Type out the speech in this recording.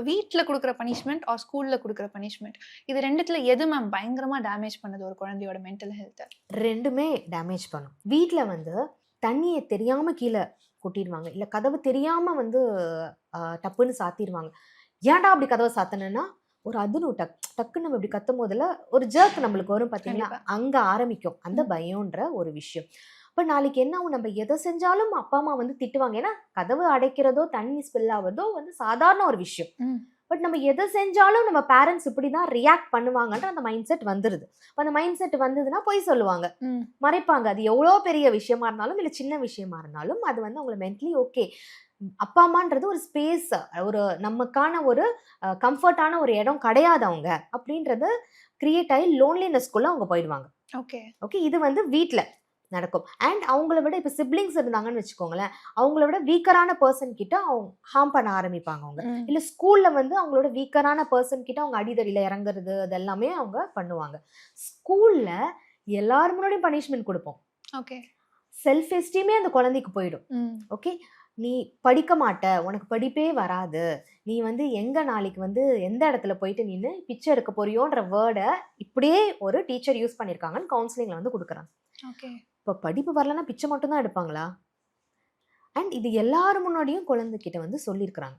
இப்ப வீட்ல குடுக்குற பனிஷ்மென்ட் ஆர் ஸ்கூல்ல குடுக்குற பனிஷ்மென்ட். இது 2த்துல எது மேம் பயங்கரமா டேமேஜ் பண்ணுது ஒரு குழந்தையோட மென்டல் ஹெல்த்த? 2மே டேமேஜ் பண்ணும். வீட்ல வந்து தண்ணிய தெரியாம கீழ கொட்டிருவாங்க. இல்ல கதவு தெரியாம வந்து டப்புன்னு சாத்திருவாங்க. ஏன்டா அப்படி கதவ சாத்துனேன்னா, ஒரு அதிர்வு டக்குன்னு நம்ம இப்படி கத்தும்போதுல ஒரு ஜர்க் நம்மளுக்கு வரும் பார்த்தீங்களா? கண்டிப்பா. அங்க ஆரம்பிக்கும். அந்த பயம்ன்ற ஒரு விஷயம். அப்ப நாளைக்கு என்ன ஆகும்? நம்ம எத செஞ்சாலும் அப்பா, அம்மா வந்து திட்டுவாங்க. ஏன்னா, கதவு அடைக்கிறதோ, தண்ணி ஸ்பில் ஆவறதோ வந்து சாதாரண ஒரு விஷயம். ம். பட் நம்ம எத செஞ்சாலும் நம்ம பேரண்ட்ஸ் இப்படிதான் ரியாக்ட் பண்ணுவாங்கன்ற அந்த மைண்ட் செட் வந்துருது. அப்ப அந்த மைண்ட் செட் வந்ததுன்னா பொய் சொல்லுவாங்க. ம். மறைப்பாங்க. அது எவ்வளோ பெரிய விஷயமா இருந்தாலும், இல்ல சின்ன விஷயமா இருந்தாலும், அது வந்து அவங்கள மென்டலி ஓகே. அப்பா, அம்மான்றது ஒரு ஸ்பேஸ், ஒரு நமக்கான ஒரு கம்ஃபர்ட்டான ஒரு இடம் கிடையாது அவங்க. அப்படின்றது கிரியேட் ஆயி லோன்லினஸ்க்குள்ள அவங்க போயிடுவாங்க. ஓகே. ஓகே. இது வந்து வீட்ல நடக்கும். அண்ட் அவங்கள விட இப்ப சிப்லிங்ஸ் இருந்தாங்கன்னு வச்சுக்கோங்களேன், அவங்கள விட வீக்கரான பெர்சன் கிட்ட அவங்க ஹார்ம் பண்ண ஆரம்பிப்பாங்க அவங்க. ம். இல்ல ஸ்கூல்ல வந்து அவங்களோட வீக்கரான பெர்சன் கிட்ட அவங்க அடிதடியில இறங்குறது, அதெல்லாமே அவங்க பண்ணுவாங்க. ஸ்கூல்ல எல்லார் முன்னாடியும் பனிஷ்மென்ட் குடுப்போம். ஓகே. செல்ஃப் எஸ்டீமே அந்த குழந்தைக்கு போயிடும். ம். ஓகே. நீ படிக்க மாட்ட, உனக்கு படிப்பே வராது. நீ வந்து எங்க நாளைக்கு வந்து எந்த இடத்துல போயிட்டு நின்னு பிச்சை எடுக்க போறியோன்ற வேர்ட இப்படியே ஒரு டீச்சர் யூஸ் பண்ணியிருக்காங்கன்னு கவுன்சிலிங்ல வந்து குடுக்குறாங்க. ஓகே. இப்ப படிப்பு வரலன்னா பிச்சை மட்டும் தான் எடுப்பாங்களா? அண்ட் இது எல்லார் முன்னாடியும் குழந்தைகிட்ட வந்து சொல்லியிருக்கிறாங்க.